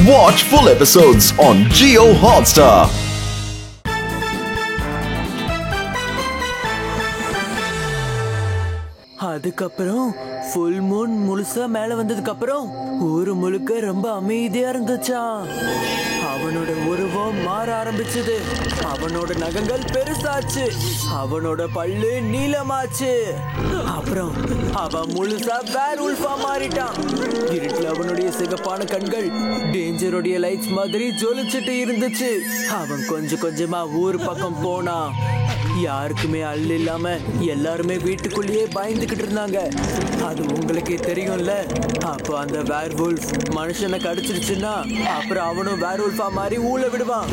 Watch full episodes on Jio Hotstar. அதுக்கப்புறம் full Moon முழுசா மேல வந்ததுக்கு அப்புறம் ஊரு முழுக்க ரொம்ப அமைதியா இருந்துச்சான். அவனோட உருவம் மாற ஆரம்பிச்சது. அவனோட நகங்கள் பெருசாச்சு. அவனோட பல்லு நீளமாச்சு. அப்புறம் அவன் முழுசா வேர்வொல்ஃபா மாறிட்டான். இருட்டுல அவனுடைய சிகப்பான கண்கள் டேஞ்சருடைய லைட்ஸ் மாதிரி ஜொலிச்சுட்டு இருந்துச்சு. அவன் கொஞ்சம் கொஞ்சமா ஊர் பக்கம் போனான். யாருக்குமே அள்ள இல்லாம எல்லாருமே வீட்டுக்குள்ளேயே பயந்துகிட்டு இருந்தாங்க. அது உங்களுக்கே தெரியும்ல. அப்போ அந்த வேர்வொல்ஃப் மனுஷனை கடிச்சிருச்சுன்னா அப்புறம் அவனும் வேர்வொல்ஃபா மாதிரி ஊழ விடுவான்.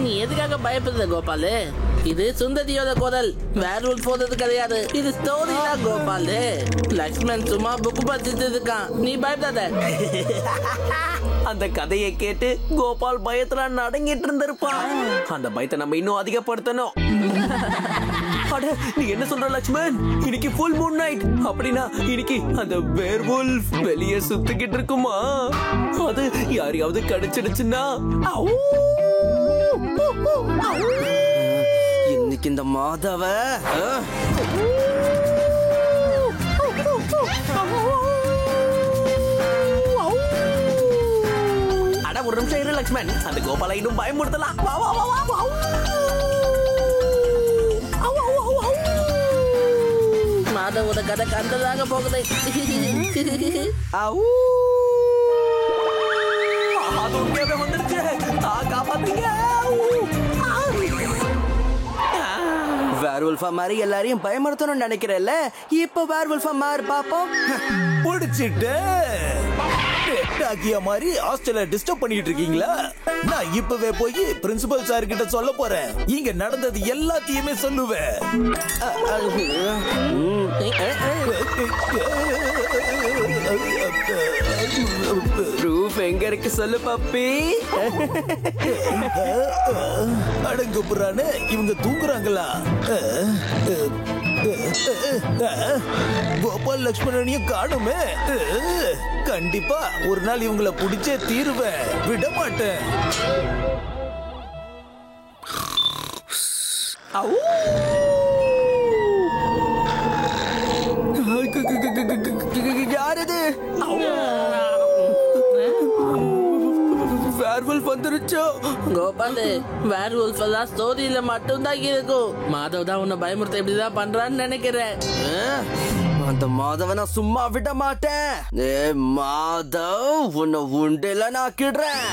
நீ எதுக்காக பயப்படுற கோபாலு? இது சுந்ததியோட குரல், வேர்வொல்ஃப் போறது கிடையாது. இது ஸ்டோரி தான் கோபாலு. லக்ஷ்மண் சும்மா புக்கு படிச்சுட்டு இருக்கான், நீ பயப்படாத. அந்த கதையை கேட்டு கோபால் பயத்துல நடங்கிட்டு இருந்திருப்பான். அந்த பயத்தை நம்ம இன்னும் அதிகப்படுத்தணும். அட, நீ என்ன சொல்ற லக்ஷ்மண்? இன்னைக்கு ஃபுல் மூன் நைட். அப்படின்னா இன்னைக்கு அந்த வேர்வொல்ஃப் வெளியே சுத்திக்கிட்டு இருக்குமா? அது யாரையாவது கடிச்சிடுச்சுன்னா இன்னைக்கு இந்த மாதவ ஒரு நிமிஷம் இரு லக்ஷ்மண். அந்த கோபாலை இன்னும் பயமுறுத்தலாம். மாதவோட கதை கண்டதாக போகுது. அது உண்மையாவே வந்துருச்சு. காப்பாத்துங்க. வேர்வொல்ஃபா மாதிரி எல்லாரையும் பயமுறுத்தணும்னு நினைக்கிறேன்ல. இப்ப வேர்வொல்ஃபா மாதிரி பாப்போம். புடிச்சிட்டு மாதிரி ஹாஸ்டல்ல டிஸ்டர்ப் பண்ணிட்டு இருக்கீங்களா? நான் இப்பவே போய் பிரின்சிபல் சார் கிட்ட சொல்ல போறேன். இங்க நடந்தது எல்லாத்தையுமே சொல்லுவேன். ப்ரூஃப் எங்க இருக்கு சொல்லு பப்பி. அடங்கு புறானே, இவங்க தூங்குறாங்களா? கோபால் லட்சுமணனையும் காணுமே. கண்டிப்பா ஒரு நாள் இவங்களை பிடிச்சே தீருவேன், விட மாட்டேன். யாரது? வேர்வொல்ஃப் வந்துருச்சோ? கோபாலு, வேர்வொல்ஃப் எல்லாம் ஸ்டோரியில மட்டும்தான் இருக்கும். மாதவ் தான் உன்னை பயமுறுத்த இப்படிதான் பண்றான்னு நினைக்கிறேன். அந்த மாதவ நான் சும்மா விட மாட்டேன். மாதவ், உன்னை உண்டல நாக்கிடுறேன்.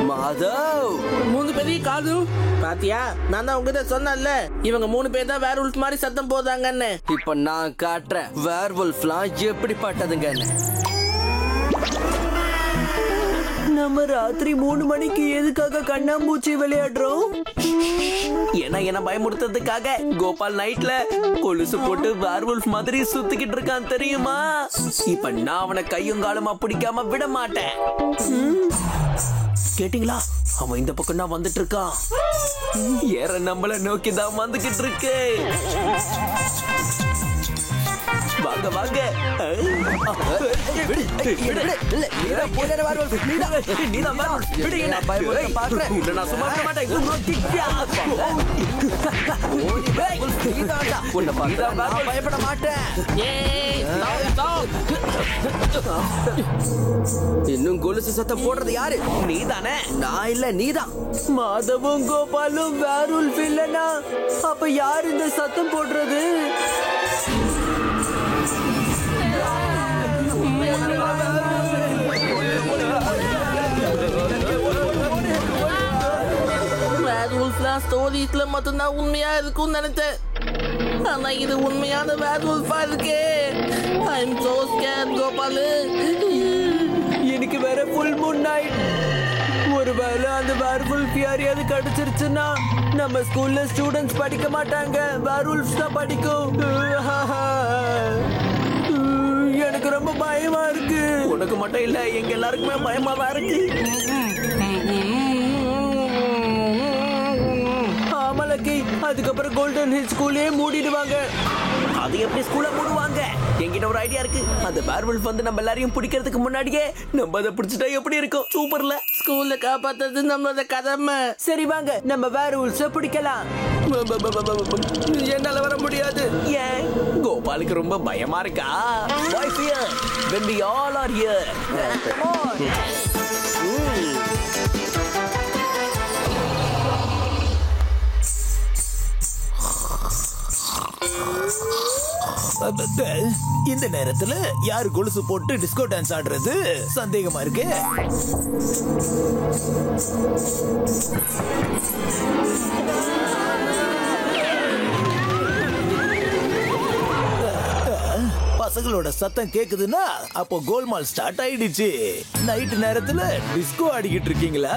மாதவ், 3 பெரிய காதும் பாத்தியா? நான் தான் உங்ககிட்ட சொன்னேன்ல, இவங்க 3 பேர் தான் வேர்வொல்ஃப் மாதிரி சத்தம் போதாங்கன்னு. இப்ப நான் காட்டுறேன் வேர்வொல்ஃப்லாம் எப்படிப்பட்டதுங்கன்னு. நம்ம ராத்திரி 3 மணிக்கு எதுக்காக கண்ணாம்பூச்சி விளையாடுறோம்? ஏன்னா என்ன பயமுறுத்ததுக்காக. கோபால் நைட்ல கொலுசு போட்டு வேர்வொல்ஃப் மாதிரி சுத்திக்கிட்டு இருக்கான் தெரியுமா? இப்ப நான் அவனை கையும் காலமா பிடிக்காம விட மாட்டேன். கேட்டீங்களா? அவன் இந்த பக்கம் தான் வந்துட்டு இருக்கான். ஏற நம்மள நோக்கி தான் வந்துகிட்டு இருக்கு. வாங்க வாங்க. பயப்பட மாட்டேன். இன்னும் கொலுசு சத்தம் போடுறது யாரு? நீதானே? நான் இல்ல, நீதான். மாதவும் கோபாலும் வேர்வொல்ஃப் இல்லனா அப்ப யார் இந்த சத்தம் போடுறது? வேர்வொல்ஃப்லாம் ஸ்டோரிஸ்ல மட்டும்தான் உண்மையா இருக்கும்னு நினைச்சேன். ஆனா இது உண்மையான வேர்வொல்ஃபா இருக்கே. ஐ அம் சோ ஸ்கேர்ட் கோபாலு. எனக்கு வேற ஃபுல் மூன் நைட். ஒருவேளை அந்த வேர்வொல்ஃப் யாரையாவது கடிச்சிருச்சுன்னா நம்ம ஸ்கூல்ல ஸ்டூடெண்ட்ஸ் படிக்க மாட்டாங்க, வேர்வொல்ஃப்ஸ் தான் படிக்கும். எனக்கு ரொம்ப பயமா இருக்கு. உனக்கு மட்டும் இல்ல, எங்க எல்லாருக்குமே பயமா தான் இருக்கு. ஆமலக்கி, அதுக்கப்புறம் கோல்டன் ஹில் ஸ்கூலே மூடிடுவாங்க. அது எப்படி ஸ்கூல்ல மூடுவாங்க? என்கிட்ட ஒரு ஐடியா இருக்கு. அந்த வேர்வல்ஃப் வந்து நம்ம எல்லாரையும் பிடிக்கிறதுக்கு முன்னாடியே நம்ம அதை பிடிச்சிட்டா எப்படி இருக்கும்? சூப்பர்ல. ஸ்கூல்ல காப்பாத்துறது நம்மளோட கடமை. சரி வாங்க, நம்ம வேர்வல்ஃப்ஸ பிடிக்கலாம். என்னால வர முடியாது. ஏன்? கோபாலுக்கு ரொம்ப பயமா இருக்கா? Why fear when we all are here? இந்த நேரத்துல யாரு கொலுசு போட்டு டிஸ்கோ டான்ஸ் ஆடுறது சந்தேகமா இருக்கு. பசங்களோட சத்தம் கேக்குதுன்னா அப்போ கோல்மால் ஸ்டார்ட் ஆயிடுச்சு. நைட் நேரத்துல டிஸ்கோ ஆடிக்கிட்டு இருக்கீங்களா?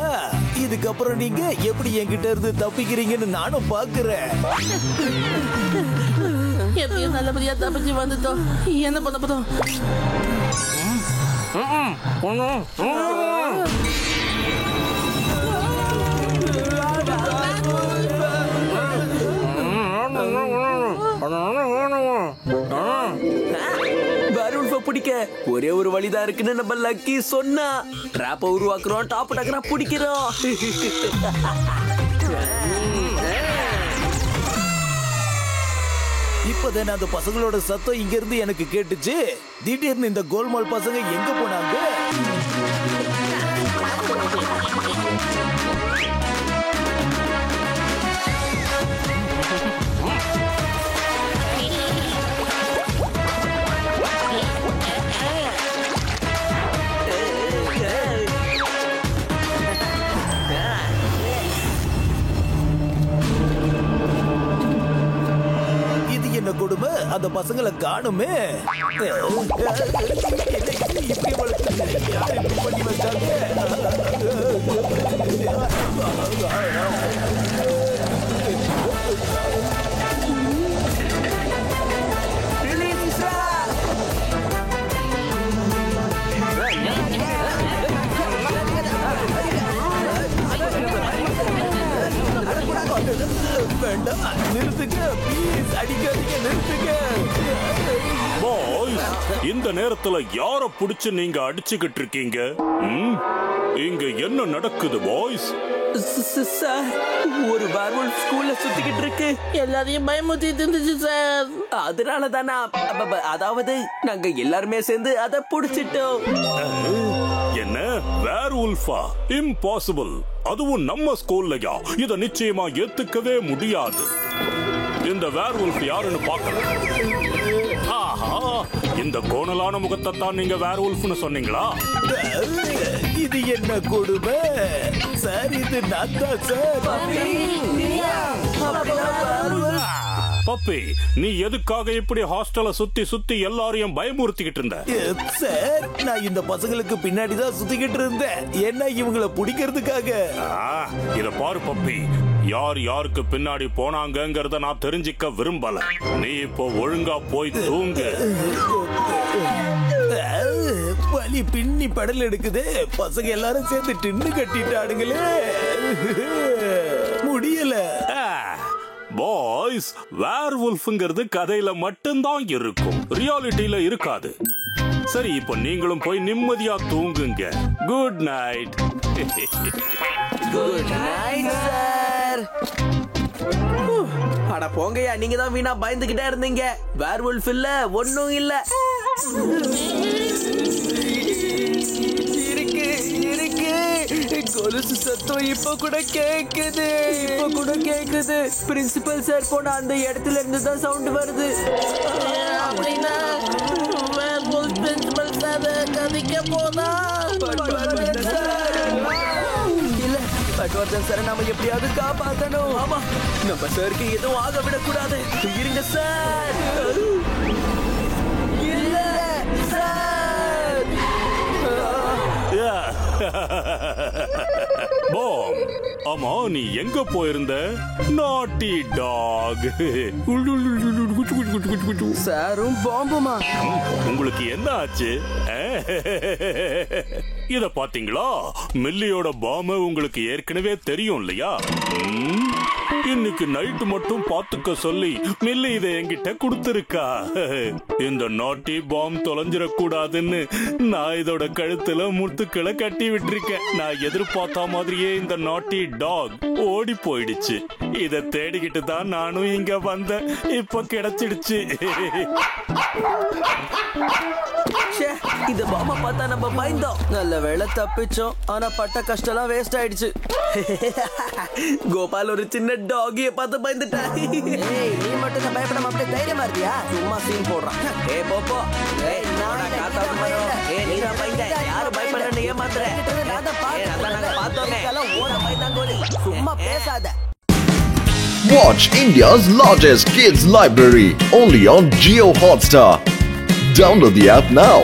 இதுக்கப்புறம் நீங்க எப்படி என்கிட்ட இருந்து தப்பிக்கிறீங்கன்னு நானும் பாக்குறேன். எப்படியும் நல்லபடியா தப்பிச்சு வந்துட்டோம். என்ன பண்ண போதும்? வேர்வல்ஃப பிடிக்க ஒரே ஒரு வழிதான் இருக்குன்னு நம்ம லக்கி சொன்னா. ட்ராப்ப உருவாக்குறோம், டாப் டக்கரா பிடிக்கிறோம். இப்பதான் அந்த பசங்களோட சத்தம் இங்க இருந்து எனக்கு கேட்டுச்சு. திடீர்னு இந்த கோல்மால் பசங்க எங்க போனாங்க? என்ன கொடுமை, அந்த பசங்களை காணுமே. இப்படி வளர்த்து யார் இப்படி பண்ணி வச்சாங்க? வேண்டாம், நிறுத்துங்க ப்ளீஸ், அடிக்காதீங்க, நிறுத்துங்க. பாய்ஸ், இந்த நேரத்துல யார புடிச்சு நீங்க அடிச்சுக்கிட்டு இருக்கீங்க? இங்க என்ன நடக்குது பாய்ஸ்? சார், ஒரு வேர்வல்ஃப் ஸ்கூல்ல சுத்திக்கிட்டு இருக்கு. எல்லாரையும் பயமுறுத்திட்டு இருந்துச்சு சார். அதனால தானா? அதாவது நாங்க எல்லாருமே சேர்ந்து அதை புடிச்சிட்டோம். என்ன வேர்வல்ஃபா? இம்பாசிபிள். அதுவும் நம்ம ஸ்கூல்லயா? இத நிச்சயமா ஏத்துக்கவே முடியாது. இந்த வேர்வல்ஃப் யாருன்னு பார்க்கலாம். ஆஹா, இந்த கோணலான முகத்தை தான் நீங்க வேர்வல்ஃப்னு சொன்னீங்களா? இது என்ன கொடுமை சார்? இது நான் தான் சார். பப்பி, நீ எதுக்காக இப்படி ஹாஸ்டலை சுத்தி சுத்தி எல்லாரையும் பயமுறுத்திக்கிட்டு இருந்த? சார், நான் இந்த பசங்களுக்கு பின்னாடி தான் சுத்திக்கிட்டு இருந்தேன். என்ன இவங்களை பிடிக்கிறதுக்காக. இத பாரு பப்பி, யார் யாருக்கு பின்னாடி போனாங்கங்கறத நான் தெரிஞ்சுக்க விரும்பல. நீ இப்போ ஒழுங்கா போய் தூங்கு. வலி பின்னி படல் எடுக்குது. பசங்க எல்லாரும் சேர்ந்து டின்னு கட்டிட்டாடுங்களே. முடியல. பாய்ஸ், வேர்வல்ஃப்ங்கிறது கதையில மட்டும்தான் இருக்கும், ரியாலிட்டியில இருக்காது. சரி, இப்போ நீங்களும் போய் நிம்மதியா தூங்குங்க. Good night. Good night sir. அட போங்கயா, நீங்க தான் வீணா பயந்துகிட்டே இருந்தீங்க. வேர்வல்ஃப் இல்ல, ஒண்ணும் இல்ல. இருக்கு இருக்கு, கொலுசு சத்தம் இப்ப கூட கேக்குது. பிரின்சிபல் சார் போன அந்த இடத்துல இருந்து தான் சவுண்ட் வருது. அப்படின்னா பிரின்சிபல் சார் கதிக்க போதா? இல்ல, பட்வர்தன் சார் நாம எப்படியாவது காப்பாத்தணும். ஆமா, நம்ம சாருக்கு எதுவும் ஆக விடக்கூடாது. இருங்க சார். இல்ல சார். பாம், ஆமா, நீ எங்க போயிருந்த? நாட்டி டாக். சாரும் பாம்புமா? உங்களுக்கு என்ன ஆச்சு? இத பாத்தீங்களா? மில்லியோட பாம் உங்களுக்கு ஏற்கனவே தெரியும் இல்லையா? இன்னைக்கு நைட்டு மட்டும் பாத்துக்க சொல்லி மில்லி இதை என்கிட்ட கொடுத்திருக்கா. இந்த நாட்டி பாம் தொலைஞ்சிடக்கூடாதுன்னு நான் இதோட கழுத்துல முத்துக்களை கட்டி விட்டுருக்கேன். நான் எதிர்பார்த்த மாதிரியே இந்த நாட்டி டாக் ஓடி போயிடுச்சு. இத தேடிக்கிட்டு தான் நானும் இங்க வந்தேன். இப்ப கிடைச்சிடுச்சு. இந்த பாம பார்த்தா நம்ம பயந்தோம். நல்ல வேளை தப்பிச்சோம். ஆனா பட்ட கஷ்டம் வேஸ்ட் ஆயிடுச்சு. கோபால் ஒரு சின்ன டாகிய பார்த்து பயந்துட்டா. நீ மட்டும் தான் பயப்படாம அப்படியே தைரியமா இருக்கியா? சும்மா சீன் போடுறான். போப்போ. நான் காத்தாவுக்கு மரம். நீ தான் பயந்த. யாரும் பயப்படணும் ஏமாத்துற. நாங்க பார்த்தோமே. ஓட பயந்தாங்கோலி. சும்மா பேசாத. Watch India's largest kids library only on Jio Hotstar. Download the app now.